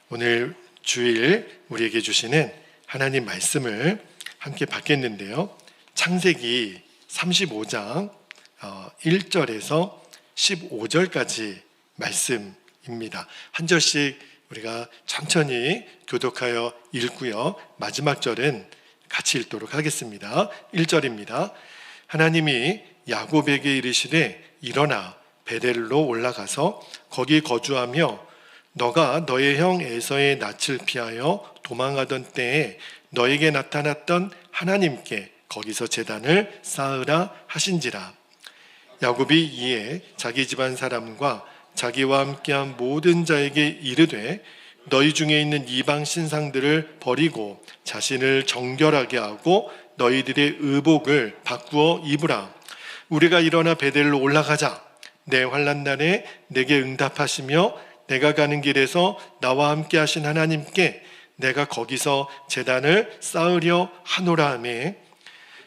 오늘 주일 우리에게 주시는 하나님 말씀을 함께 받겠는데요. 창세기 35장 1절에서 15절까지 말씀입니다. 한 절씩 우리가 천천히 교독하여 읽고요. 마지막 절은 같이 읽도록 하겠습니다. 1절입니다. 하나님이 야곱에게 이르시되 일어나 베델로 올라가서 거기 거주하며 너가 너의 형 에서의 낯을 피하여 도망하던 때에 너에게 나타났던 하나님께 거기서 제단을 쌓으라 하신지라. 야곱이 이에 자기 집안 사람과 자기와 함께한 모든 자에게 이르되 너희 중에 있는 이방 신상들을 버리고 자신을 정결하게 하고 너희들의 의복을 바꾸어 입으라. 우리가 일어나 베델로 올라가자. 내 환난 날에 내게 응답하시며 내가 가는 길에서 나와 함께 하신 하나님께 내가 거기서 제단을 쌓으려 하노라 하매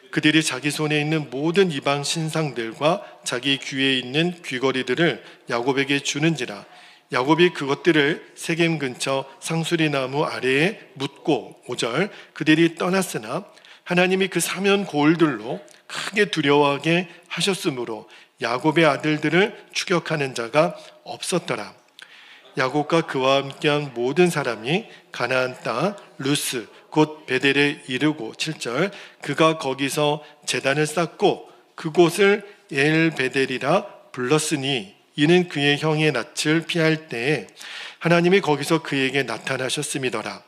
그들이 자기 손에 있는 모든 이방 신상들과 자기 귀에 있는 귀걸이들을 야곱에게 주는지라. 야곱이 그것들을 세겜 근처 상수리 나무 아래에 묻고 5절 그들이 떠났으나 하나님이 그 사면 고을들로 크게 두려워하게 하셨으므로 야곱의 아들들을 추격하는 자가 없었더라. 야곱과 그와 함께한 모든 사람이 가나안 땅 루스 곧 베델에 이르고 7절 그가 거기서 제단을 쌓고 그곳을 엘베델이라 불렀으니 이는 그의 형의 낯을 피할 때에 하나님이 거기서 그에게 나타나셨음이더라.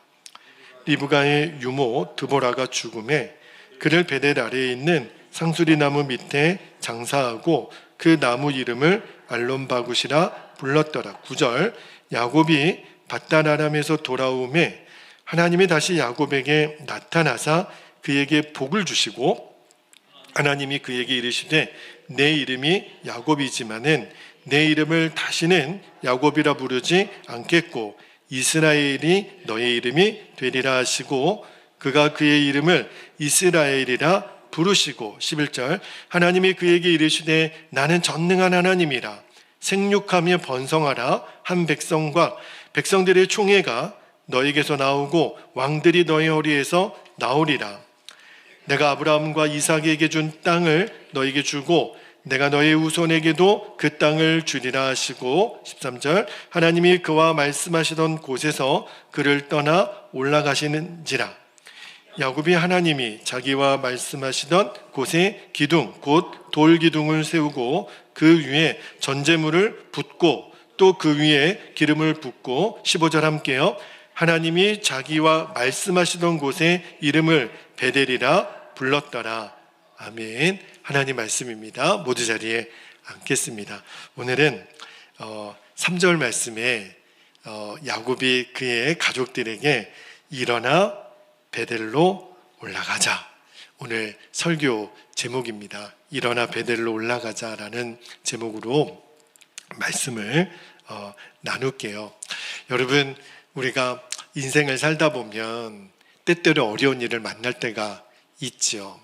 리브가의 유모 드보라가 죽음에 그를 베델 아래에 있는 상수리 나무 밑에 장사하고 그 나무 이름을 알론바굿이라 불렀더라. 9절 야곱이 밧단 아람에서 돌아오매 하나님이 다시 야곱에게 나타나사 그에게 복을 주시고 하나님이 그에게 이르시되 내 이름이 야곱이지만은 내 이름을 다시는 야곱이라 부르지 않겠고 이스라엘이 너의 이름이 되리라 하시고 그가 그의 이름을 이스라엘이라 부르시고 11절 하나님이 그에게 이르시되 나는 전능한 하나님이라 생육하며 번성하라 한 백성과 백성들의 총회가 너에게서 나오고 왕들이 너의 허리에서 나오리라. 내가 아브라함과 이삭에게 준 땅을 너에게 주고 내가 너의 후손에게도 그 땅을 주리라 하시고 13절 하나님이 그와 말씀하시던 곳에서 그를 떠나 올라가시는지라. 야곱이 하나님이 자기와 말씀하시던 곳에 기둥 곧 돌기둥을 세우고 그 위에 전제물을 붓고 또 그 위에 기름을 붓고 15절 함께요. 하나님이 자기와 말씀하시던 곳에 이름을 베델이라 불렀더라. 아멘. 하나님 말씀입니다. 모두 자리에 앉겠습니다. 오늘은 3절 말씀에 야곱이 그의 가족들에게 일어나 베델로 올라가자. 오늘 설교 제목입니다. 일어나 베델로 올라가자라는 제목으로 말씀을 나눌게요. 여러분, 우리가 인생을 살다 보면 때때로 어려운 일을 만날 때가 있죠.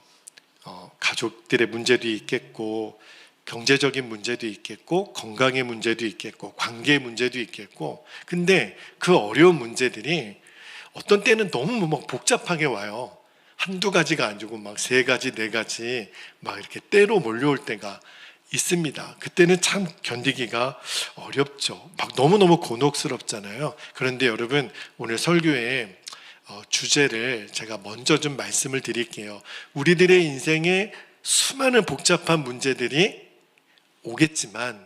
가족들의 문제도 있겠고 경제적인 문제도 있겠고 건강의 문제도 있겠고 관계의 문제도 있겠고 근데 그 어려운 문제들이 어떤 때는 너무 막 복잡하게 와요. 한두 가지가 아니고 막 3가지, 4가지 막 이렇게 때로 몰려올 때가 있습니다. 그때는 참 견디기가 어렵죠. 막 너무너무 곤혹스럽잖아요. 그런데 여러분, 오늘 설교의 주제를 제가 먼저 좀 말씀을 드릴게요. 우리들의 인생에 수많은 복잡한 문제들이 오겠지만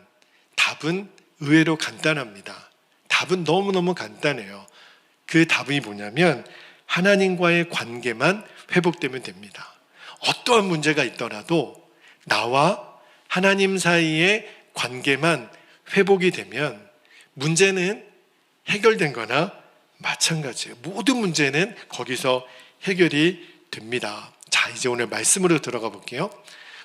답은 의외로 간단합니다. 답은 너무너무 간단해요. 그 답이 뭐냐면 하나님과의 관계만 회복되면 됩니다. 어떠한 문제가 있더라도 나와 하나님 사이의 관계만 회복이 되면 문제는 해결된 거나 마찬가지예요. 모든 문제는 거기서 해결이 됩니다. 자, 이제 오늘 말씀으로 들어가 볼게요.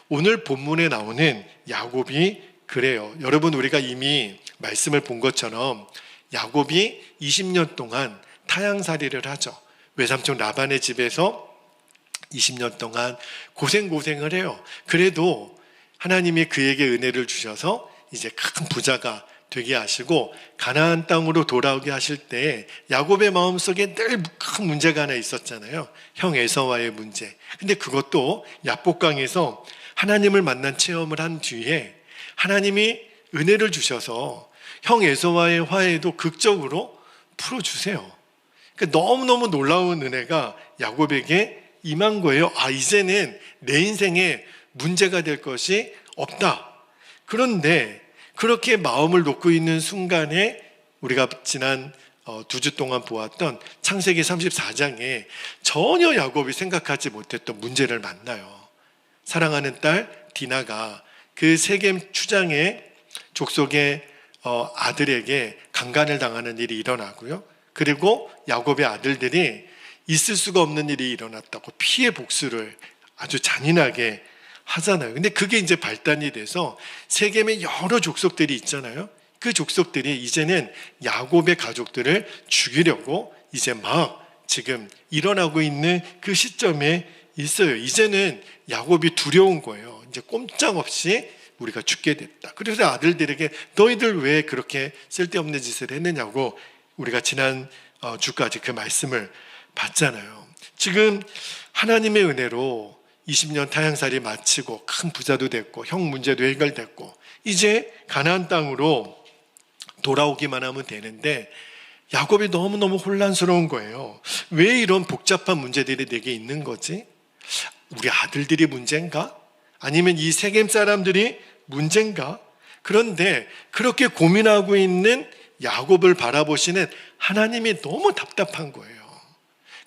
오늘 본문에 나오는 야곱이 그래요. 여러분, 우리가 이미 말씀을 본 것처럼 야곱이 20년 동안 타향살이를 하죠. 외삼촌 라반의 집에서 20년 동안 고생을 해요. 그래도 하나님이 그에게 은혜를 주셔서 이제 큰 부자가 되게 하시고 가나안 땅으로 돌아오게 하실 때 야곱의 마음속에 늘 큰 문제가 하나 있었잖아요. 형 에서와의 문제. 근데 그것도 야복강에서 하나님을 만난 체험을 한 뒤에 하나님이 은혜를 주셔서 형 에서와의 화해도 극적으로 풀어주세요. 그러니까 너무너무 놀라운 은혜가 야곱에게 임한 거예요. 이제는 내 인생에 문제가 될 것이 없다. 그런데 그렇게 마음을 놓고 있는 순간에 우리가 지난 2주 동안 보았던 창세기 34장에 전혀 야곱이 생각하지 못했던 문제를 만나요. 사랑하는 딸 디나가 그 세겜 추장의 족속의 아들에게 강간을 당하는 일이 일어나고요. 그리고 야곱의 아들들이 있을 수가 없는 일이 일어났다고 피해 복수를 아주 잔인하게 하잖아요. 근데 그게 이제 발단이 돼서 세겜의 여러 족속들이 있잖아요. 그 족속들이 이제는 야곱의 가족들을 죽이려고 이제 막 지금 일어나고 있는 그 시점에 있어요. 이제는 야곱이 두려운 거예요. 이제 꼼짝없이 우리가 죽게 됐다. 그래서 아들들에게 너희들 왜 그렇게 쓸데없는 짓을 했느냐고 우리가 지난 주까지 그 말씀을 봤잖아요. 지금 하나님의 은혜로 20년 타향살이 마치고 큰 부자도 됐고 형 문제도 해결됐고 이제 가나안 땅으로 돌아오기만 하면 되는데 야곱이 너무너무 혼란스러운 거예요. 왜 이런 복잡한 문제들이 내게 있는 거지? 우리 아들들이 문제인가? 아니면 이 세겜 사람들이 문제인가? 그런데 그렇게 고민하고 있는 야곱을 바라보시는 하나님이 너무 답답한 거예요.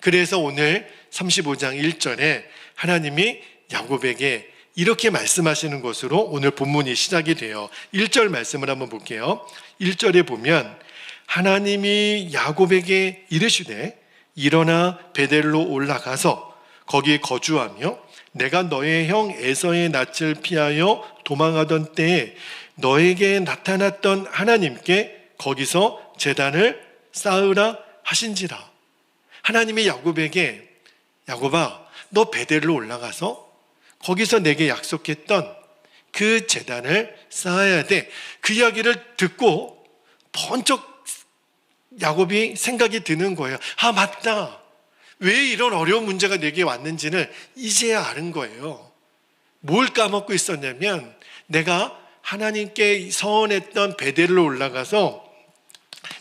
그래서 오늘 35장 1절에 하나님이 야곱에게 이렇게 말씀하시는 것으로 오늘 본문이 시작이 돼요. 1절 말씀을 한번 볼게요. 1절에 보면 하나님이 야곱에게 이르시되 일어나 베델로 올라가서 거기에 거주하며 내가 너의 형 에서의 낯을 피하여 도망하던 때에 너에게 나타났던 하나님께 거기서 제단을 쌓으라 하신지라. 하나님이 야곱에게 야곱아 너 베델로 올라가서 거기서 내게 약속했던 그 제단을 쌓아야 돼. 그 이야기를 듣고 번쩍 야곱이 생각이 드는 거예요. 맞다. 왜 이런 어려운 문제가 내게 왔는지는 이제야 아는 거예요. 뭘 까먹고 있었냐면 내가 하나님께 서원했던 베델로 올라가서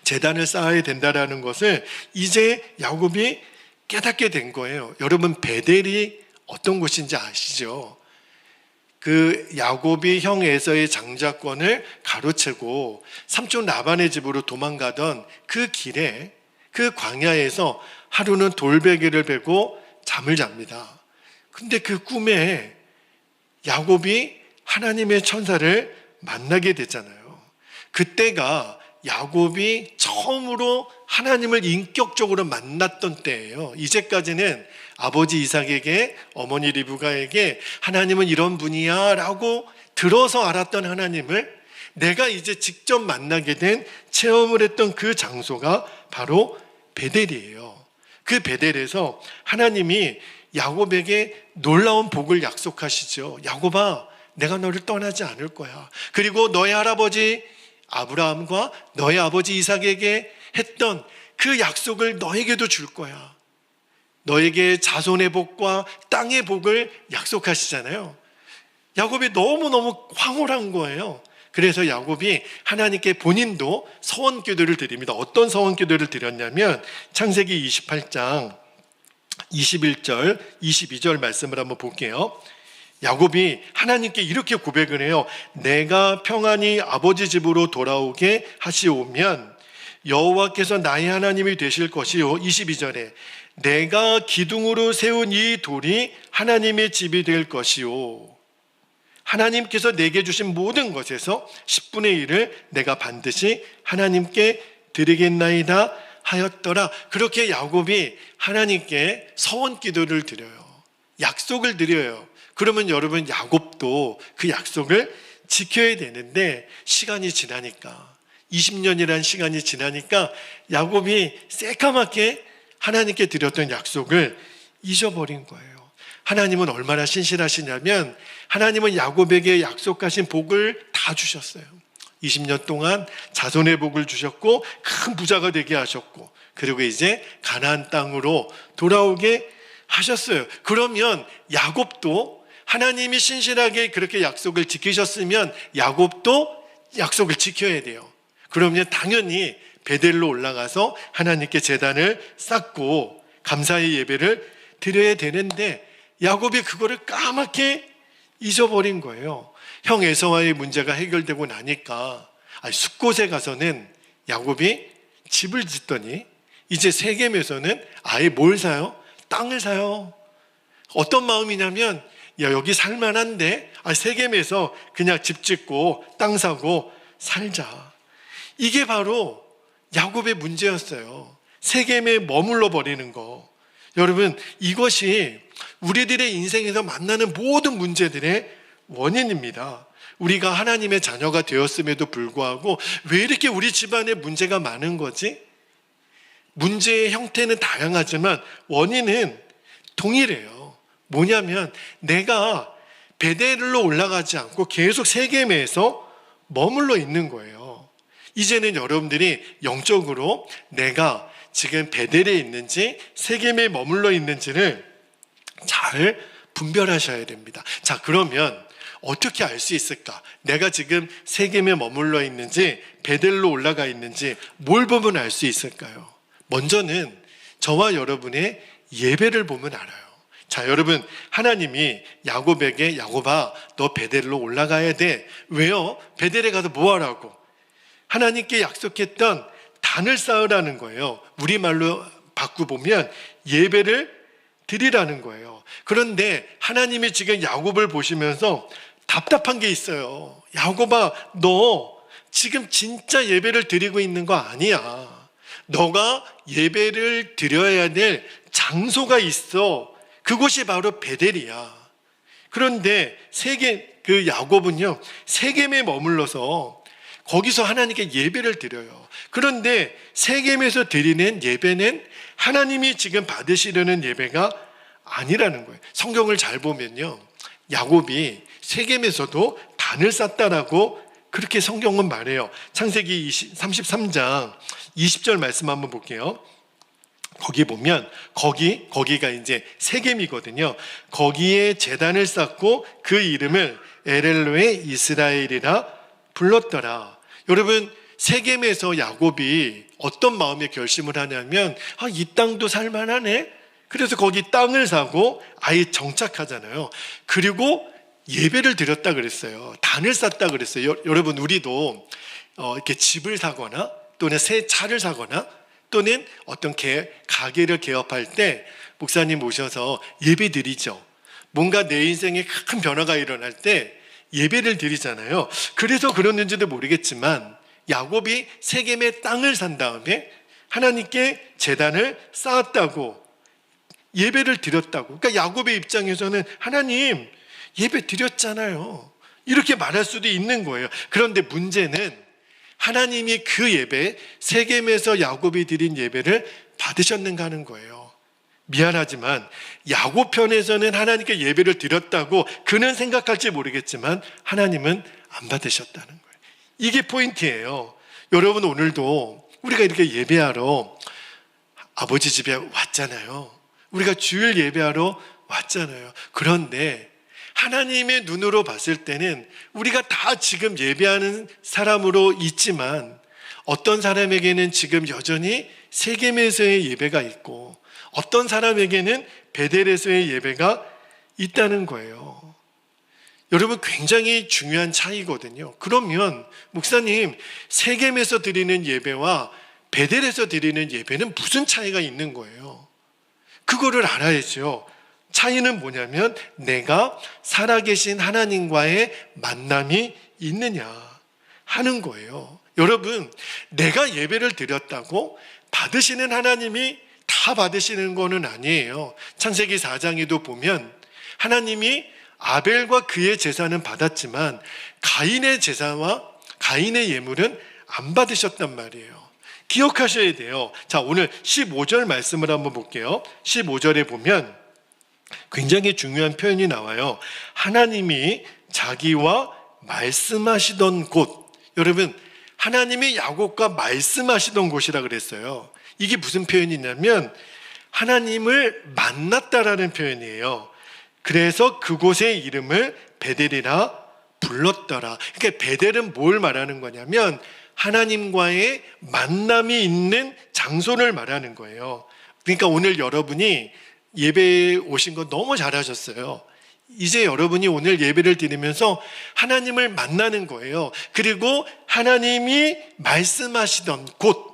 제단을 쌓아야 된다라는 것을 이제 야곱이 깨닫게 된 거예요. 여러분 베델이 어떤 곳인지 아시죠? 그 야곱이 형 에서의 장자권을 가로채고 삼촌 라반의 집으로 도망가던 그 길에 그 광야에서 하루는 돌베개를 베고 잠을 잡니다. 근데 그 꿈에 야곱이 하나님의 천사를 만나게 되잖아요. 그때가 야곱이 처음으로 하나님을 인격적으로 만났던 때예요. 이제까지는 아버지 이삭에게 어머니 리브가에게 하나님은 이런 분이야 라고 들어서 알았던 하나님을 내가 이제 직접 만나게 된 체험을 했던 그 장소가 바로 베델이에요. 그 베델에서 하나님이 야곱에게 놀라운 복을 약속하시죠. 야곱아 내가 너를 떠나지 않을 거야. 그리고 너의 할아버지 아브라함과 너의 아버지 이삭에게 했던 그 약속을 너에게도 줄 거야. 너에게 자손의 복과 땅의 복을 약속하시잖아요. 야곱이 너무너무 황홀한 거예요. 그래서 야곱이 하나님께 본인도 서원기도를 드립니다. 어떤 서원기도를 드렸냐면 창세기 28장 21절 22절 말씀을 한번 볼게요. 야곱이 하나님께 이렇게 고백을 해요. 내가 평안히 아버지 집으로 돌아오게 하시오면 여호와께서 나의 하나님이 되실 것이요. 22절에 내가 기둥으로 세운 이 돌이 하나님의 집이 될 것이요. 하나님께서 내게 주신 모든 것에서 10분의 1을 내가 반드시 하나님께 드리겠나이다 하였더라. 그렇게 야곱이 하나님께 서원기도를 드려요. 약속을 드려요. 그러면 여러분 야곱도 그 약속을 지켜야 되는데 시간이 지나니까 20년이라는 시간이 지나니까 야곱이 새까맣게 하나님께 드렸던 약속을 잊어버린 거예요. 하나님은 얼마나 신실하시냐면 하나님은 야곱에게 약속하신 복을 다 주셨어요. 20년 동안 자손의 복을 주셨고 큰 부자가 되게 하셨고, 그리고 이제 가나안 땅으로 돌아오게 하셨어요. 그러면 야곱도 하나님이 신실하게 그렇게 약속을 지키셨으면 야곱도 약속을 지켜야 돼요. 그러면 당연히 베델로 올라가서 하나님께 제단을 쌓고 감사의 예배를 드려야 되는데 야곱이 그거를 까맣게 잊어버린 거예요. 형 에서와의 문제가 해결되고 나니까 숫곳에 가서는 야곱이 집을 짓더니 이제 세겜에서는 아예 뭘 사요? 땅을 사요. 어떤 마음이냐면 여기 살만한데 세겜에서 그냥 집 짓고 땅 사고 살자. 이게 바로 야곱의 문제였어요. 세겜에 머물러 버리는 거. 여러분, 이것이 우리들의 인생에서 만나는 모든 문제들의 원인입니다. 우리가 하나님의 자녀가 되었음에도 불구하고 왜 이렇게 우리 집안에 문제가 많은 거지? 문제의 형태는 다양하지만 원인은 동일해요. 뭐냐면 내가 베델로 올라가지 않고 계속 세겜에서 머물러 있는 거예요. 이제는 여러분들이 영적으로 내가 지금 베델에 있는지 세겜에 머물러 있는지를 잘 분별하셔야 됩니다. 자, 그러면 어떻게 알 수 있을까? 내가 지금 세겜에 머물러 있는지 베델로 올라가 있는지 뭘 보면 알 수 있을까요? 먼저는 저와 여러분의 예배를 보면 알아요. 자, 여러분, 하나님이 야곱에게 야곱아, 너 베델로 올라가야 돼. 왜요? 베델에 가서 뭐 하라고? 하나님께 약속했던 단을 쌓으라는 거예요. 우리말로 바꾸보면 예배를 드리라는 거예요. 그런데 하나님이 지금 야곱을 보시면서 답답한 게 있어요. 야곱아, 너 지금 진짜 예배를 드리고 있는 거 아니야. 너가 예배를 드려야 될 장소가 있어. 그곳이 바로 베델이야. 그런데 야곱은요, 세겜에 머물러서 거기서 하나님께 예배를 드려요. 그런데 세겜에서 드리는 예배는 하나님이 지금 받으시려는 예배가 아니라는 거예요. 성경을 잘 보면요, 야곱이 세겜에서도 단을 쌓다라고 그렇게 성경은 말해요. 창세기 33장 20절 말씀 한번 볼게요. 거기 보면 거기가 이제 세겜이거든요. 거기에 제단을 쌓고 그 이름을 에렐로에 이스라엘이라 불렀더라. 여러분, 세겜에서 야곱이 어떤 마음의 결심을 하냐면 이 땅도 살만하네. 그래서 거기 땅을 사고 아예 정착하잖아요. 그리고 예배를 드렸다 그랬어요. 단을 쌓다 그랬어요. 여러분, 우리도 이렇게 집을 사거나 또는 새 차를 사거나 또는 어떤 가게를 개업할 때 목사님 모셔서 예배 드리죠. 뭔가 내 인생에 큰 변화가 일어날 때 예배를 드리잖아요. 그래서 그랬는지도 모르겠지만 야곱이 세겜에 땅을 산 다음에 하나님께 제단을 쌓았다고, 예배를 드렸다고. 그러니까 야곱의 입장에서는 하나님 예배 드렸잖아요, 이렇게 말할 수도 있는 거예요. 그런데 문제는 하나님이 그 예배, 세겜에서 야곱이 드린 예배를 받으셨는가 하는 거예요. 미안하지만 야곱 편에서는 하나님께 예배를 드렸다고 그는 생각할지 모르겠지만 하나님은 안 받으셨다는 거예요. 이게 포인트예요. 여러분, 오늘도 우리가 이렇게 예배하러 아버지 집에 왔잖아요. 우리가 주일 예배하러 왔잖아요. 그런데 하나님의 눈으로 봤을 때는 우리가 다 지금 예배하는 사람으로 있지만 어떤 사람에게는 지금 여전히 세겜에서의 예배가 있고 어떤 사람에게는 베델에서의 예배가 있다는 거예요. 여러분, 굉장히 중요한 차이거든요. 그러면 목사님, 세겜에서 드리는 예배와 베델에서 드리는 예배는 무슨 차이가 있는 거예요? 그거를 알아야죠. 차이는 뭐냐면 내가 살아계신 하나님과의 만남이 있느냐 하는 거예요. 여러분, 내가 예배를 드렸다고 받으시는 하나님이 다 받으시는 거는 아니에요. 창세기 4장에도 보면 하나님이 아벨과 그의 제사는 받았지만 가인의 제사와 가인의 예물은 안 받으셨단 말이에요. 기억하셔야 돼요. 자, 오늘 15절 말씀을 한번 볼게요. 15절에 보면 굉장히 중요한 표현이 나와요. 하나님이 자기와 말씀하시던 곳. 여러분, 하나님이 야곱과 말씀하시던 곳이라 그랬어요. 이게 무슨 표현이냐면 하나님을 만났다라는 표현이에요. 그래서 그곳의 이름을 베델이라 불렀더라. 그러니까 베델은 뭘 말하는 거냐면 하나님과의 만남이 있는 장소를 말하는 거예요. 그러니까 오늘 여러분이 예배에 오신 거 너무 잘하셨어요. 이제 여러분이 오늘 예배를 드리면서 하나님을 만나는 거예요. 그리고 하나님이 말씀하시던 곳,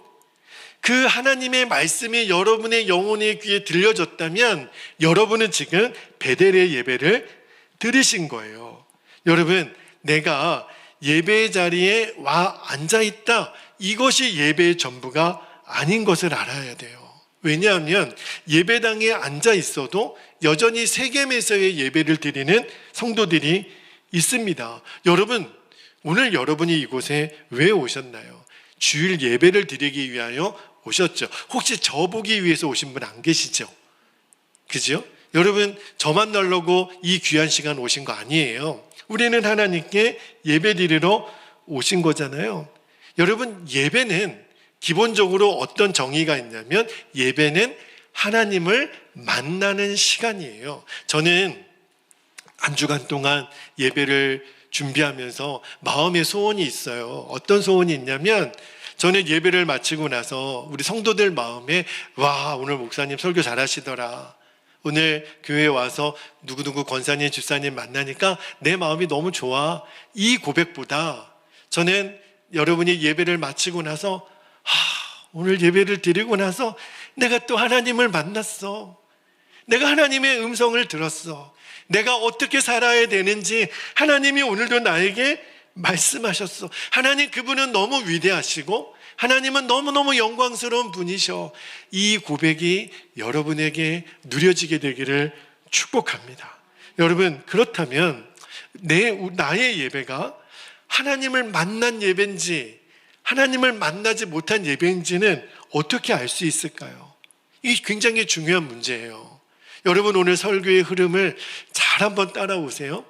그 하나님의 말씀이 여러분의 영혼의 귀에 들려졌다면 여러분은 지금 베델의 예배를 드리신 거예요. 여러분, 내가 예배의 자리에 와 앉아있다, 이것이 예배의 전부가 아닌 것을 알아야 돼요. 왜냐하면 예배당에 앉아 있어도 여전히 세겜에서의 예배를 드리는 성도들이 있습니다. 여러분, 오늘 여러분이 이곳에 왜 오셨나요? 주일 예배를 드리기 위하여 오셨죠. 혹시 저 보기 위해서 오신 분 안 계시죠? 그죠? 여러분, 저 만나려고 이 귀한 시간 오신 거 아니에요. 우리는 하나님께 예배 드리러 오신 거잖아요. 여러분, 예배는 기본적으로 어떤 정의가 있냐면 예배는 하나님을 만나는 시간이에요. 저는 한 주간 동안 예배를 준비하면서 마음의 소원이 있어요. 어떤 소원이 있냐면 저는 예배를 마치고 나서 우리 성도들 마음에 와, 오늘 목사님 설교 잘하시더라. 오늘 교회에 와서 누구누구 권사님, 집사님 만나니까 내 마음이 너무 좋아. 이 고백보다 저는 여러분이 예배를 마치고 나서 오늘 예배를 드리고 나서 내가 또 하나님을 만났어. 내가 하나님의 음성을 들었어. 내가 어떻게 살아야 되는지 하나님이 오늘도 나에게 말씀하셨어. 하나님, 그분은 너무 위대하시고 하나님은 너무너무 영광스러운 분이셔. 이 고백이 여러분에게 누려지게 되기를 축복합니다. 여러분, 그렇다면 나의 예배가 하나님을 만난 예배인지 하나님을 만나지 못한 예배인지는 어떻게 알 수 있을까요? 이게 굉장히 중요한 문제예요. 여러분, 오늘 설교의 흐름을 잘 한번 따라오세요.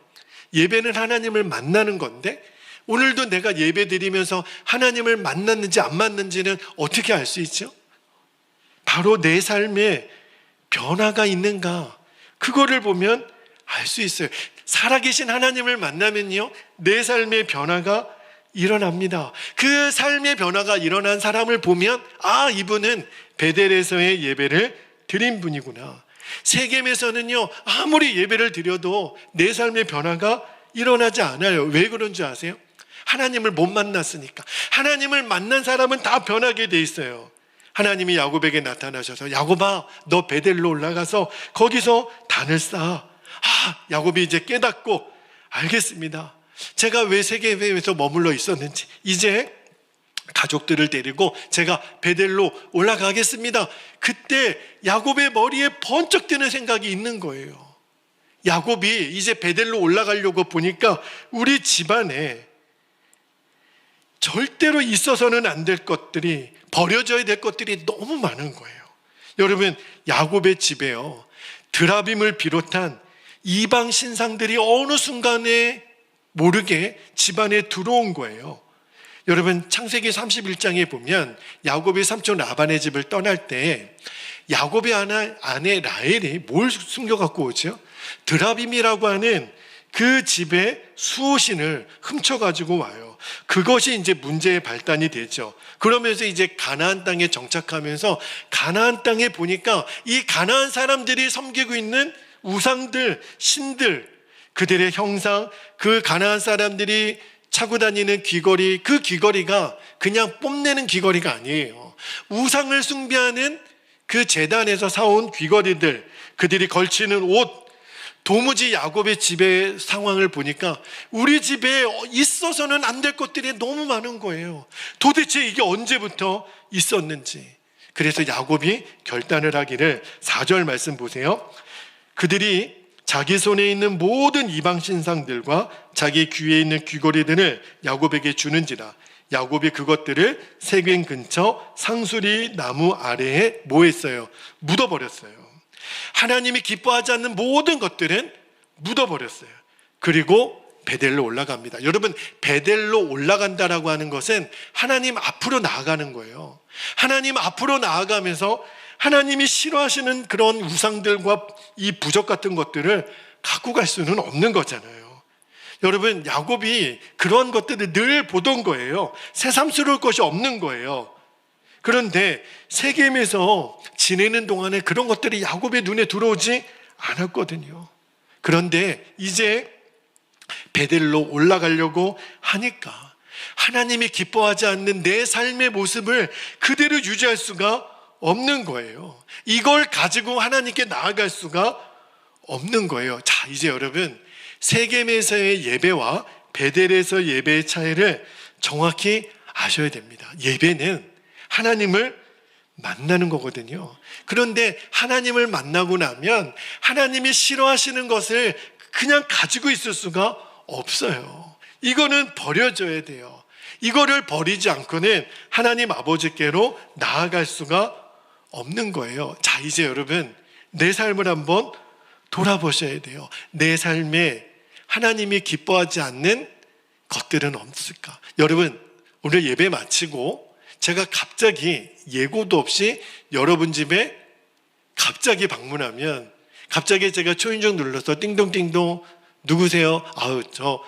예배는 하나님을 만나는 건데 오늘도 내가 예배 드리면서 하나님을 만났는지 안 만났는지는 어떻게 알 수 있죠? 바로 내 삶에 변화가 있는가, 그거를 보면 알 수 있어요. 살아계신 하나님을 만나면요, 내 삶의 변화가 일어납니다. 그 삶의 변화가 일어난 사람을 보면 이분은 베델에서의 예배를 드린 분이구나. 세겜에서는요, 아무리 예배를 드려도 내 삶의 변화가 일어나지 않아요. 왜 그런 줄 아세요? 하나님을 못 만났으니까. 하나님을 만난 사람은 다 변하게 돼 있어요. 하나님이 야곱에게 나타나셔서 야곱아, 너 베델로 올라가서 거기서 단을 쌓아. 야곱이 이제 깨닫고 알겠습니다. 제가 왜 세겜에서 머물러 있었는지 이제 가족들을 데리고 제가 베델로 올라가겠습니다. 그때 야곱의 머리에 번쩍 드는 생각이 있는 거예요. 야곱이 이제 베델로 올라가려고 보니까 우리 집안에 절대로 있어서는 안 될 것들이, 버려져야 될 것들이 너무 많은 거예요. 여러분, 야곱의 집에요, 드라빔을 비롯한 이방 신상들이 어느 순간에 모르게 집안에 들어온 거예요. 여러분, 창세기 31장에 보면 야곱의 삼촌 라반의 집을 떠날 때 야곱의 아내 라헬이 뭘 숨겨갖고 오죠? 드라빔이라고 하는 그 집의 수호신을 훔쳐가지고 와요. 그것이 이제 문제의 발단이 되죠. 그러면서 이제 가나안 땅에 정착하면서 가나안 땅에 보니까 이 가나안 사람들이 섬기고 있는 우상들, 신들, 그들의 형상, 그 가나안 사람들이 차고 다니는 귀걸이, 그 귀걸이가 그냥 뽐내는 귀걸이가 아니에요. 우상을 숭배하는 그 제단에서 사온 귀걸이들, 그들이 걸치는 옷, 도무지 야곱의 집의 상황을 보니까 우리 집에 있어서는 안 될 것들이 너무 많은 거예요. 도대체 이게 언제부터 있었는지. 그래서 야곱이 결단을 하기를, 4절 말씀 보세요. 그들이 자기 손에 있는 모든 이방 신상들과 자기 귀에 있는 귀걸이들을 야곱에게 주는지라. 야곱이 그것들을 세겜 근처 상수리 나무 아래에 뭐했어요? 묻어버렸어요. 하나님이 기뻐하지 않는 모든 것들은 묻어버렸어요. 그리고 베델로 올라갑니다. 여러분, 베델로 올라간다라고 하는 것은 하나님 앞으로 나아가는 거예요. 하나님 앞으로 나아가면서 하나님이 싫어하시는 그런 우상들과 이 부적 같은 것들을 갖고 갈 수는 없는 거잖아요. 여러분, 야곱이 그런 것들을 늘 보던 거예요. 새삼스러울 것이 없는 거예요. 그런데 세겜에서 지내는 동안에 그런 것들이 야곱의 눈에 들어오지 않았거든요. 그런데 이제 베델로 올라가려고 하니까 하나님이 기뻐하지 않는 내 삶의 모습을 그대로 유지할 수가 없는 거예요. 이걸 가지고 하나님께 나아갈 수가 없는 거예요. 자, 이제 여러분, 세겜에서의 예배와 베델에서 예배의 차이를 정확히 아셔야 됩니다. 예배는 하나님을 만나는 거거든요. 그런데 하나님을 만나고 나면 하나님이 싫어하시는 것을 그냥 가지고 있을 수가 없어요. 이거는 버려져야 돼요. 이거를 버리지 않고는 하나님 아버지께로 나아갈 수가 없는 거예요. 자, 이제 여러분, 내 삶을 한번 돌아보셔야 돼요. 내 삶에 하나님이 기뻐하지 않는 것들은 없을까? 여러분, 오늘 예배 마치고 제가 갑자기 예고도 없이 여러분 집에 갑자기 방문하면, 갑자기 제가 초인종 눌러서 띵동띵동, 누구세요? 아우, 저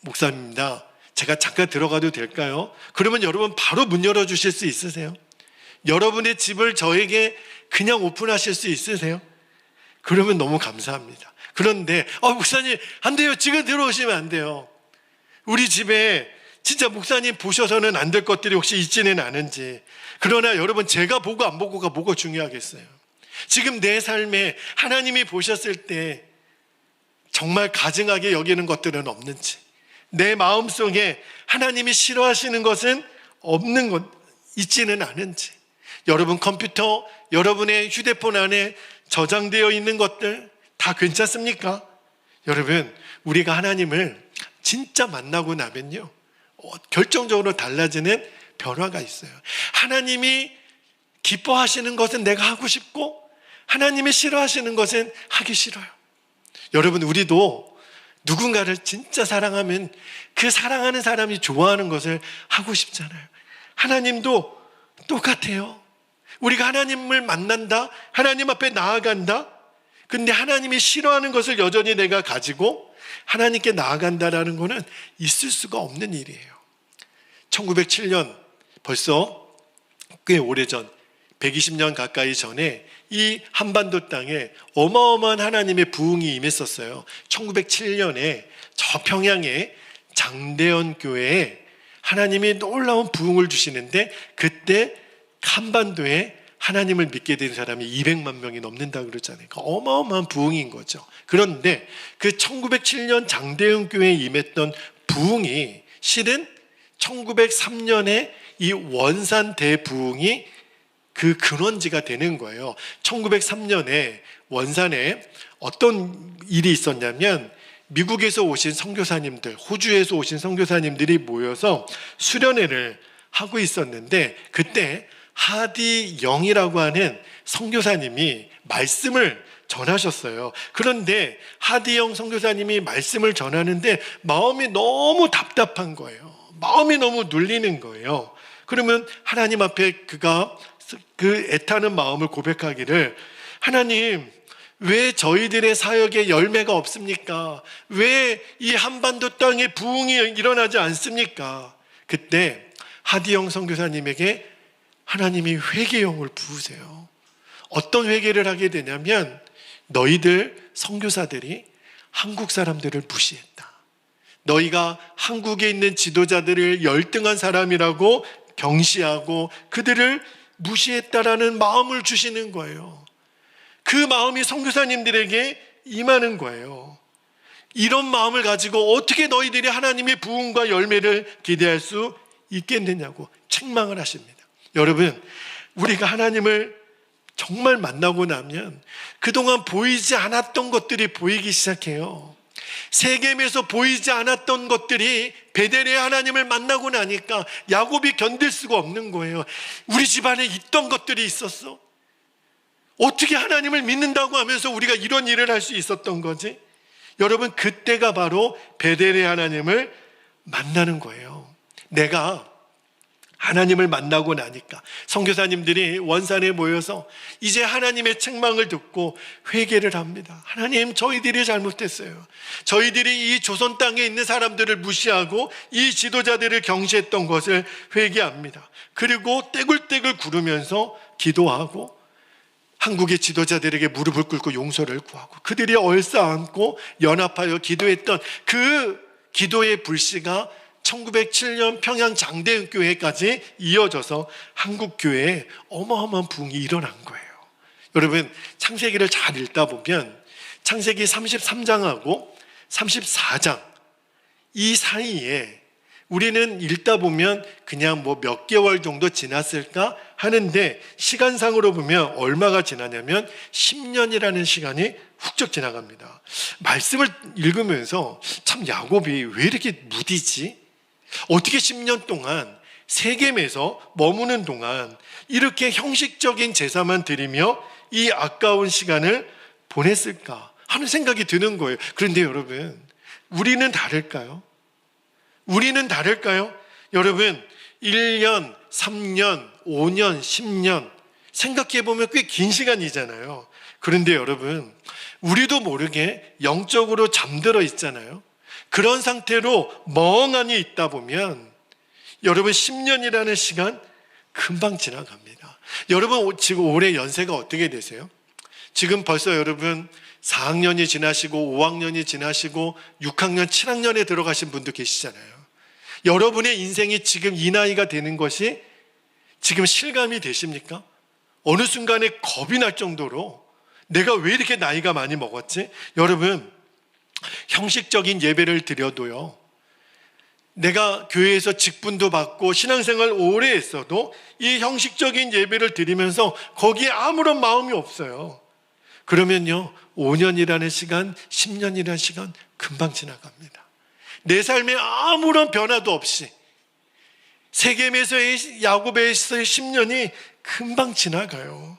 목사입니다. 제가 잠깐 들어가도 될까요? 그러면 여러분 바로 문 열어주실 수 있으세요? 여러분의 집을 저에게 그냥 오픈하실 수 있으세요? 그러면 너무 감사합니다. 그런데 목사님 안 돼요. 지금 들어오시면 안 돼요. 우리 집에 진짜 목사님 보셔서는 안 될 것들이 혹시 있지는 않은지. 그러나 여러분, 제가 보고 안 보고가 뭐가 중요하겠어요? 지금 내 삶에 하나님이 보셨을 때 정말 가증하게 여기는 것들은 없는지, 내 마음속에 하나님이 싫어하시는 것은 없는 것 있지는 않은지, 여러분 컴퓨터, 여러분의 휴대폰 안에 저장되어 있는 것들 다 괜찮습니까? 여러분, 우리가 하나님을 진짜 만나고 나면요, 결정적으로 달라지는 변화가 있어요. 하나님이 기뻐하시는 것은 내가 하고 싶고, 하나님이 싫어하시는 것은 하기 싫어요. 여러분, 우리도 누군가를 진짜 사랑하면 그 사랑하는 사람이 좋아하는 것을 하고 싶잖아요. 하나님도 똑같아요. 우리가 하나님을 만난다, 하나님 앞에 나아간다. 근데 하나님이 싫어하는 것을 여전히 내가 가지고 하나님께 나아간다라는 것은 있을 수가 없는 일이에요. 1907년, 벌써 꽤 오래전, 120년 가까이 전에 이 한반도 땅에 어마어마한 하나님의 부흥이 임했었어요. 1907년에 저 평양의 장대현 교회에 하나님이 놀라운 부흥을 주시는데, 그때 한반도에 하나님을 믿게 된 사람이 200만 명이 넘는다 그러잖아요. 그러니까 어마어마한 부흥인 거죠. 그런데 그 1907년 장대현 교회에 임했던 부흥이 실은 1903년에 이 원산 대부흥이 그 근원지가 되는 거예요. 1903년에 원산에 어떤 일이 있었냐면, 미국에서 오신 선교사님들, 호주에서 오신 선교사님들이 모여서 수련회를 하고 있었는데, 그때 하디 영이라고 하는 선교사님이 말씀을 전하셨어요. 그런데 하디 영 선교사님이 말씀을 전하는데 마음이 너무 답답한 거예요. 마음이 너무 눌리는 거예요. 그러면 하나님 앞에 그가 그 애타는 마음을 고백하기를, 하나님, 왜 저희들의 사역에 열매가 없습니까? 왜 이 한반도 땅에 부흥이 일어나지 않습니까? 그때 하디영 선교사님에게 하나님이 회개영을 부으세요. 어떤 회개를 하게 되냐면, 너희들 선교사들이 한국 사람들을 무시했다. 너희가 한국에 있는 지도자들을 열등한 사람이라고 경시하고 그들을 무시했다라는 마음을 주시는 거예요. 그 마음이 선교사님들에게 임하는 거예요. 이런 마음을 가지고 어떻게 너희들이 하나님의 부흥과 열매를 기대할 수 있겠느냐고 책망을 하십니다. 여러분, 우리가 하나님을 정말 만나고 나면 그동안 보이지 않았던 것들이 보이기 시작해요. 세겜에서 보이지 않았던 것들이 베델의 하나님을 만나고 나니까 야곱이 견딜 수가 없는 거예요. 우리 집안에 있던 것들이 있었어. 어떻게 하나님을 믿는다고 하면서 우리가 이런 일을 할 수 있었던 거지? 여러분, 그때가 바로 베델의 하나님을 만나는 거예요. 내가 하나님을 만나고 나니까 선교사님들이 원산에 모여서 이제 하나님의 책망을 듣고 회개를 합니다. 하나님, 저희들이 잘못했어요. 저희들이 이 조선 땅에 있는 사람들을 무시하고 이 지도자들을 경시했던 것을 회개합니다. 그리고 떼굴떼굴 구르면서 기도하고 한국의 지도자들에게 무릎을 꿇고 용서를 구하고 그들이 얼싸안고 연합하여 기도했던 그 기도의 불씨가 1907년 평양 장대교회까지 이어져서 한국교회에 어마어마한 부흥이 일어난 거예요. 여러분, 창세기를 잘 읽다 보면 창세기 33장하고 34장 이 사이에 우리는 읽다 보면 그냥 뭐 몇 개월 정도 지났을까 하는데 시간상으로 보면 얼마가 지나냐면 10년이라는 시간이 훅쩍 지나갑니다. 말씀을 읽으면서 참 야곱이 왜 이렇게 무디지? 어떻게 10년 동안 세겜에서 머무는 동안 이렇게 형식적인 제사만 드리며 이 아까운 시간을 보냈을까 하는 생각이 드는 거예요. 그런데 여러분, 우리는 다를까요? 우리는 다를까요? 여러분, 1년, 3년, 5년, 10년 생각해보면 꽤 긴 시간이잖아요. 그런데 여러분, 우리도 모르게 영적으로 잠들어 있잖아요. 그런 상태로 멍하니 있다 보면 여러분 10년이라는 시간 금방 지나갑니다. 여러분, 지금 올해 연세가 어떻게 되세요? 지금 벌써 여러분 4학년이 지나시고 5학년이 지나시고 6학년, 7학년에 들어가신 분도 계시잖아요. 여러분의 인생이 지금 이 나이가 되는 것이 지금 실감이 되십니까? 어느 순간에 겁이 날 정도로 내가 왜 이렇게 나이가 많이 먹었지? 여러분, 형식적인 예배를 드려도요, 내가 교회에서 직분도 받고 신앙생활 오래 했어도 이 형식적인 예배를 드리면서 거기에 아무런 마음이 없어요. 그러면요, 5년이라는 시간, 10년이라는 시간 금방 지나갑니다. 내 삶에 아무런 변화도 없이 세겜에서의 야곱에서의 10년이 금방 지나가요.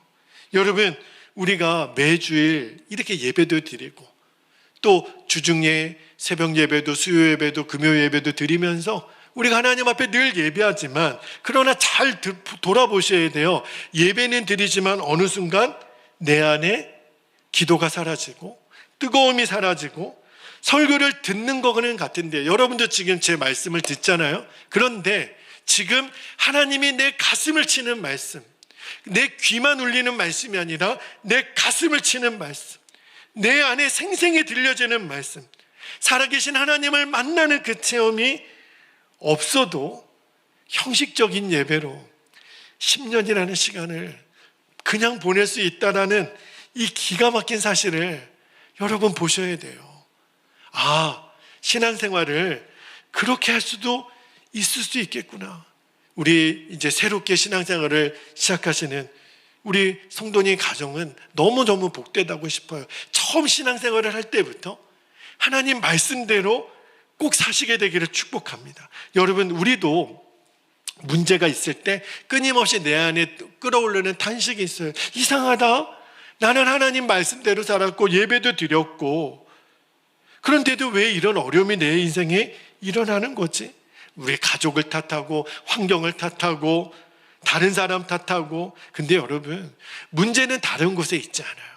여러분, 우리가 매주일 이렇게 예배도 드리고 또 주중에 새벽 예배도 수요 예배도 금요 예배도 드리면서 우리가 하나님 앞에 늘 예배하지만 그러나 잘 돌아보셔야 돼요. 예배는 드리지만 어느 순간 내 안에 기도가 사라지고 뜨거움이 사라지고 설교를 듣는 거는 같은데 여러분도 지금 제 말씀을 듣잖아요. 그런데 지금 하나님이 내 가슴을 치는 말씀, 내 귀만 울리는 말씀이 아니라 내 가슴을 치는 말씀, 내 안에 생생히 들려지는 말씀, 살아계신 하나님을 만나는 그 체험이 없어도 형식적인 예배로 10년이라는 시간을 그냥 보낼 수 있다라는 이 기가 막힌 사실을 여러분 보셔야 돼요. 아, 신앙생활을 그렇게 할 수도 있을 수 있겠구나. 우리 이제 새롭게 신앙생활을 시작하시는 우리 성도님 가정은 너무너무 복되다고 싶어요. 처음 신앙생활을 할 때부터 하나님 말씀대로 꼭 사시게 되기를 축복합니다. 여러분, 우리도 문제가 있을 때 끊임없이 내 안에 끌어오르는 탄식이 있어요. 이상하다. 나는 하나님 말씀대로 살았고 예배도 드렸고 그런데도 왜 이런 어려움이 내 인생에 일어나는 거지? 우리 가족을 탓하고 환경을 탓하고 다른 사람 탓하고. 근데 여러분, 문제는 다른 곳에 있지 않아요.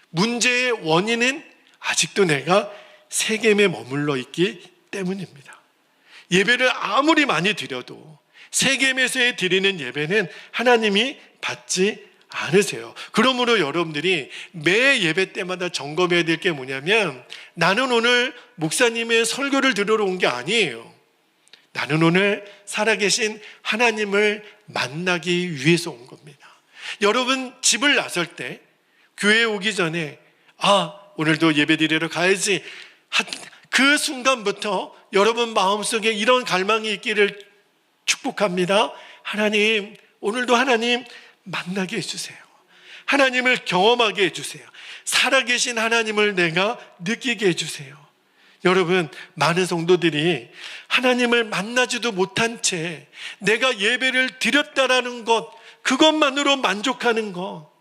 문제의 원인은 아직도 내가 세겜에 머물러 있기 때문입니다. 예배를 아무리 많이 드려도 세겜에서의 드리는 예배는 하나님이 받지 않으세요. 그러므로 여러분들이 매 예배 때마다 점검해야 될 게 뭐냐면, 나는 오늘 목사님의 설교를 들으러 온 게 아니에요. 나는 오늘 살아계신 하나님을 만나기 위해서 온 겁니다. 여러분, 집을 나설 때 교회에 오기 전에 오늘도 예배 드리러 가야지, 그 순간부터 여러분 마음속에 이런 갈망이 있기를 축복합니다. 하나님, 오늘도 하나님 만나게 해주세요. 하나님을 경험하게 해주세요. 살아계신 하나님을 내가 느끼게 해주세요. 여러분, 많은 성도들이 하나님을 만나지도 못한 채 내가 예배를 드렸다라는 것, 그것만으로 만족하는 것,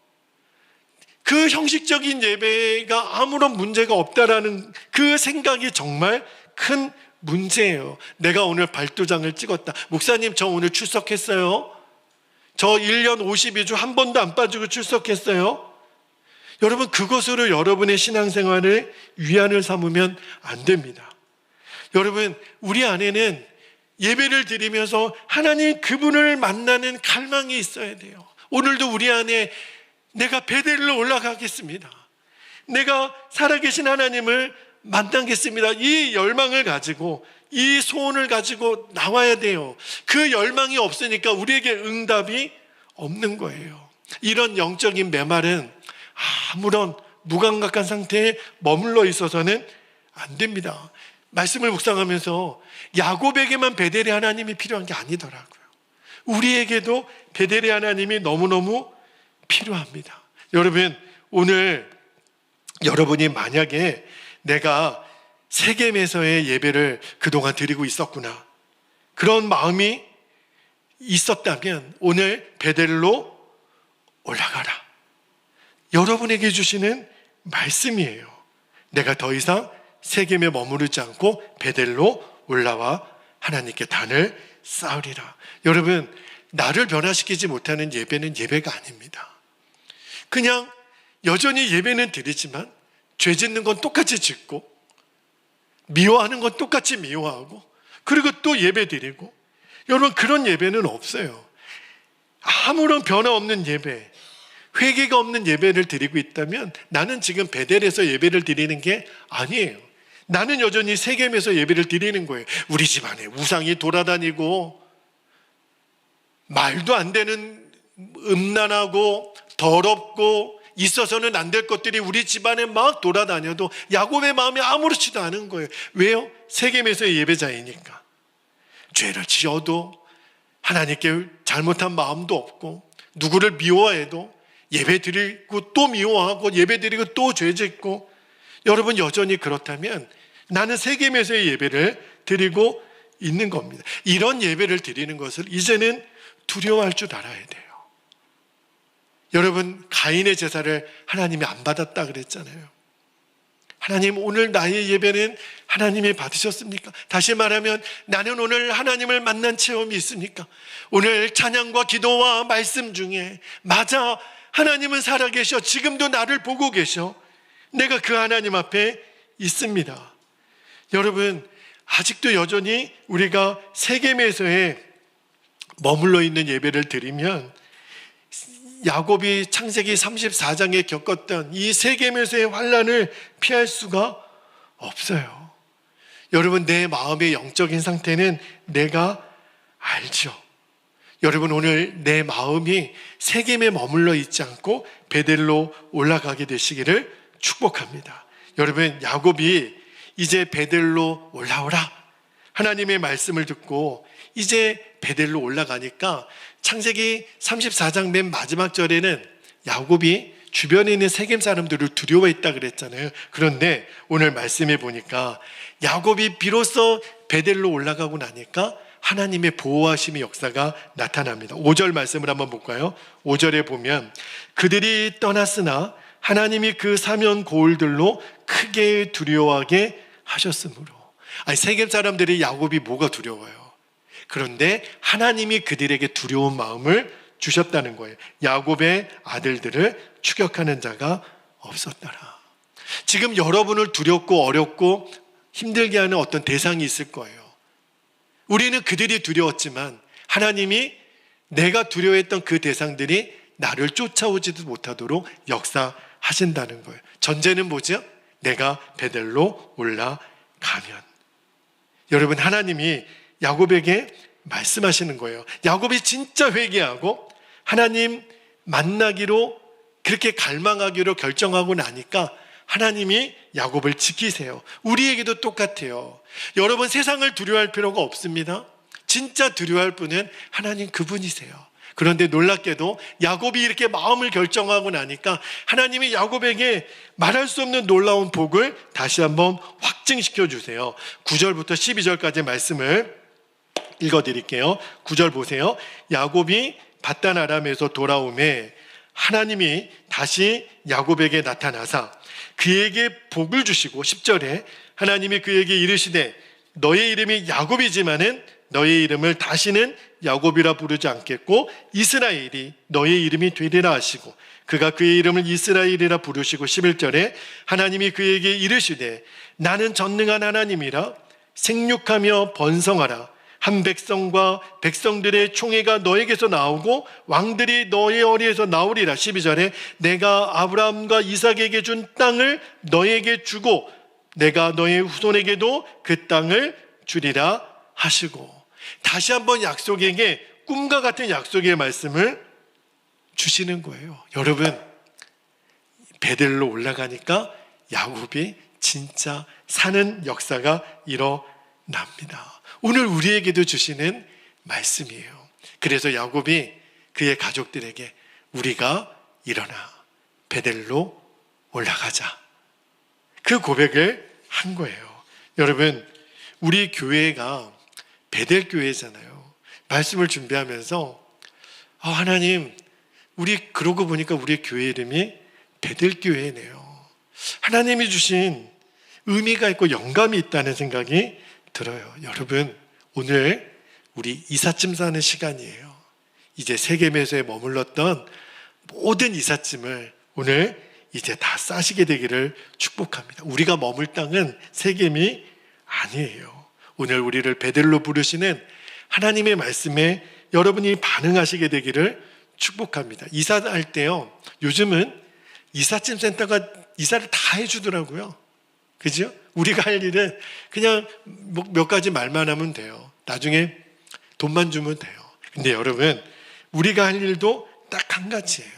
그 형식적인 예배가 아무런 문제가 없다라는 그 생각이 정말 큰 문제예요. 내가 오늘 발도장을 찍었다. 목사님, 저 오늘 출석했어요. 저 1년 52주 한 번도 안 빠지고 출석했어요. 여러분, 그것으로 여러분의 신앙생활을 위안을 삼으면 안 됩니다. 여러분, 우리 안에는 예배를 드리면서 하나님 그분을 만나는 갈망이 있어야 돼요. 오늘도 우리 안에 내가 베델로 올라가겠습니다. 내가 살아계신 하나님을 만나겠습니다. 이 열망을 가지고, 이 소원을 가지고 나와야 돼요. 그 열망이 없으니까 우리에게 응답이 없는 거예요. 이런 영적인 메말은 아무런 무감각한 상태에 머물러 있어서는 안 됩니다. 말씀을 묵상하면서 야곱에게만 베델의 하나님이 필요한 게 아니더라고요. 우리에게도 베델의 하나님이 너무너무 필요합니다. 여러분, 오늘 여러분이 만약에 내가 세겜에서의 예배를 그동안 드리고 있었구나, 그런 마음이 있었다면 오늘 베델로 올라가라. 여러분에게 주시는 말씀이에요. 내가 더 이상 세겜에 머무르지 않고 베델로 올라와 하나님께 단을 쌓으리라. 여러분, 나를 변화시키지 못하는 예배는 예배가 아닙니다. 그냥 여전히 예배는 드리지만 죄 짓는 건 똑같이 짓고, 미워하는 건 똑같이 미워하고, 그리고 또 예배 드리고, 여러분, 그런 예배는 없어요. 아무런 변화 없는 예배, 회개가 없는 예배를 드리고 있다면 나는 지금 베델에서 예배를 드리는 게 아니에요. 나는 여전히 세겜에서 예배를 드리는 거예요. 우리 집안에 우상이 돌아다니고, 말도 안 되는 음란하고 더럽고 있어서는 안 될 것들이 우리 집안에 막 돌아다녀도 야곱의 마음이 아무렇지도 않은 거예요. 왜요? 세겜에서의 예배자이니까. 죄를 지어도 하나님께 잘못한 마음도 없고, 누구를 미워해도 예배 드리고 또 미워하고, 예배 드리고 또 죄 짓고. 여러분, 여전히 그렇다면 나는 세겜에서의 예배를 드리고 있는 겁니다. 이런 예배를 드리는 것을 이제는 두려워할 줄 알아야 돼요. 여러분, 가인의 제사를 하나님이 안 받았다 그랬잖아요. 하나님, 오늘 나의 예배는 하나님이 받으셨습니까? 다시 말하면 나는 오늘 하나님을 만난 체험이 있습니까? 오늘 찬양과 기도와 말씀 중에 맞아, 하나님은 살아계셔. 지금도 나를 보고 계셔. 내가 그 하나님 앞에 있습니다. 여러분, 아직도 여전히 우리가 세겜에서의 머물러 있는 예배를 드리면 야곱이 창세기 34장에 겪었던 이 세겜에서의 환난을 피할 수가 없어요. 여러분, 내 마음의 영적인 상태는 내가 알죠. 여러분, 오늘 내 마음이 세겜에 머물러 있지 않고 베델로 올라가게 되시기를 축복합니다. 여러분, 야곱이 이제 베델로 올라오라, 하나님의 말씀을 듣고 이제 베델로 올라가니까 창세기 34장 맨 마지막 절에는 야곱이 주변에 있는 세겜 사람들을 두려워했다 그랬잖아요. 그런데 오늘 말씀해 보니까 야곱이 비로소 베델로 올라가고 나니까 하나님의 보호하심의 역사가 나타납니다. 5절 말씀을 한번 볼까요? 5절에 보면 그들이 떠났으나 하나님이 그 사면 고을들로 크게 두려워하게 하셨으므로. 아니, 세겜 사람들이 야곱이 뭐가 두려워요? 그런데 하나님이 그들에게 두려운 마음을 주셨다는 거예요. 야곱의 아들들을 추격하는 자가 없었더라. 지금 여러분을 두렵고 어렵고 힘들게 하는 어떤 대상이 있을 거예요. 우리는 그들이 두려웠지만 하나님이 내가 두려워했던 그 대상들이 나를 쫓아오지도 못하도록 역사하신다는 거예요. 전제는 뭐죠? 내가 베델로 올라가면. 여러분, 하나님이 야곱에게 말씀하시는 거예요. 야곱이 진짜 회개하고 하나님 만나기로 그렇게 갈망하기로 결정하고 나니까 하나님이 야곱을 지키세요. 우리에게도 똑같아요. 여러분, 세상을 두려워할 필요가 없습니다. 진짜 두려워할 분은 하나님 그분이세요. 그런데 놀랍게도 야곱이 이렇게 마음을 결정하고 나니까 하나님이 야곱에게 말할 수 없는 놀라운 복을 다시 한번 확증시켜 주세요. 9절부터 12절까지 말씀을 읽어드릴게요. 9절 보세요. 야곱이 밧단 아람에서 돌아오매 하나님이 다시 야곱에게 나타나사 그에게 복을 주시고 10절에 하나님이 그에게 이르시되 너의 이름이 야곱이지만은 너의 이름을 다시는 야곱이라 부르지 않겠고 이스라엘이 너의 이름이 되리라 하시고 그가 그의 이름을 이스라엘이라 부르시고 11절에 하나님이 그에게 이르시되 나는 전능한 하나님이라 생육하며 번성하라 한 백성과 백성들의 총회가 너에게서 나오고 왕들이 너의 어리에서 나오리라 12절에 내가 아브라함과 이삭에게 준 땅을 너에게 주고 내가 너의 후손에게도 그 땅을 주리라 하시고 다시 한번 약속에게 꿈과 같은 약속의 말씀을 주시는 거예요. 여러분, 베델로 올라가니까 야곱이 진짜 사는 역사가 일어납니다. 오늘 우리에게도 주시는 말씀이에요. 그래서 야곱이 그의 가족들에게 우리가 일어나 베델로 올라가자. 그 고백을 한 거예요. 여러분, 우리 교회가 베델 교회잖아요. 말씀을 준비하면서 하나님, 우리 그러고 보니까 우리 교회 이름이 베델 교회네요. 하나님이 주신 의미가 있고 영감이 있다는 생각이 들어요. 여러분, 오늘 우리 이삿짐 싸는 시간이에요. 이제 세겜에서에 머물렀던 모든 이삿짐을 오늘 이제 다 싸시게 되기를 축복합니다. 우리가 머물 땅은 세겜이 아니에요. 오늘 우리를 베델로 부르시는 하나님의 말씀에 여러분이 반응하시게 되기를 축복합니다. 이사할 때요, 요즘은 이삿짐 센터가 이사를 다 해주더라고요. 그죠? 우리가 할 일은 그냥 몇 가지 말만 하면 돼요. 나중에 돈만 주면 돼요. 근데 여러분, 우리가 할 일도 딱 한 가지예요.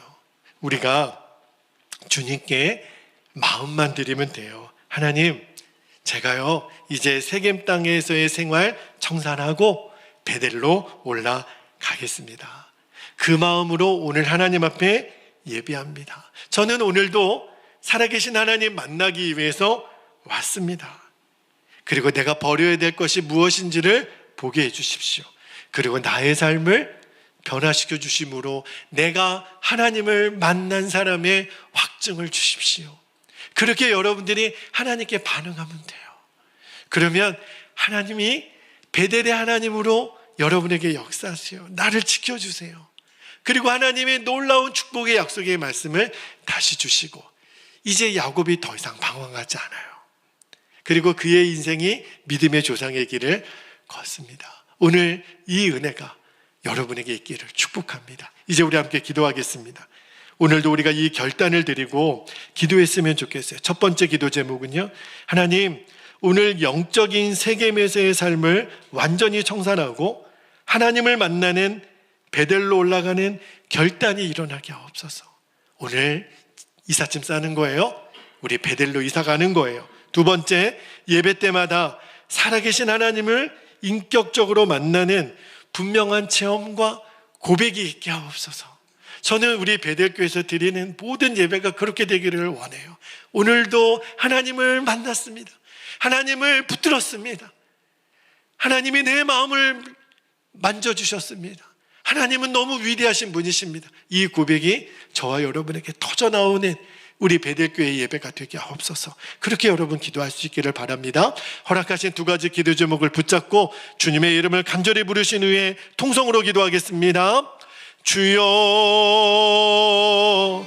우리가 주님께 마음만 드리면 돼요. 하나님, 제가요 이제 세겜 땅에서의 생활 청산하고 베델로 올라가겠습니다. 그 마음으로 오늘 하나님 앞에 예배합니다. 저는 오늘도 살아계신 하나님 만나기 위해서 왔습니다. 그리고 내가 버려야 될 것이 무엇인지를 보게 해주십시오. 그리고 나의 삶을 변화시켜 주심으로 내가 하나님을 만난 사람의 확증을 주십시오. 그렇게 여러분들이 하나님께 반응하면 돼요. 그러면 하나님이 베델의 하나님으로 여러분에게 역사하세요. 나를 지켜주세요. 그리고 하나님의 놀라운 축복의 약속의 말씀을 다시 주시고 이제 야곱이 더 이상 방황하지 않아요. 그리고 그의 인생이 믿음의 조상의 길을 걷습니다. 오늘 이 은혜가 여러분에게 있기를 축복합니다. 이제 우리 함께 기도하겠습니다. 오늘도 우리가 이 결단을 드리고 기도했으면 좋겠어요. 첫 번째 기도 제목은요, 하나님, 오늘 영적인 세겜에서의 삶을 완전히 청산하고 하나님을 만나는 베델로 올라가는 결단이 일어나게 하옵소서. 오늘 이삿짐 싸는 거예요. 우리 베델로 이사 가는 거예요. 두 번째, 예배 때마다 살아계신 하나님을 인격적으로 만나는 분명한 체험과 고백이 있게 하옵소서. 저는 우리 베델교회에서 드리는 모든 예배가 그렇게 되기를 원해요. 오늘도 하나님을 만났습니다. 하나님을 붙들었습니다. 하나님이 내 마음을 만져주셨습니다. 하나님은 너무 위대하신 분이십니다. 이 고백이 저와 여러분에게 터져나오는 우리 베델교회 예배가 되게 하옵소서. 그렇게 여러분 기도할 수 있기를 바랍니다. 허락하신 두 가지 기도 제목을 붙잡고 주님의 이름을 간절히 부르신 후에 통성으로 기도하겠습니다. 주여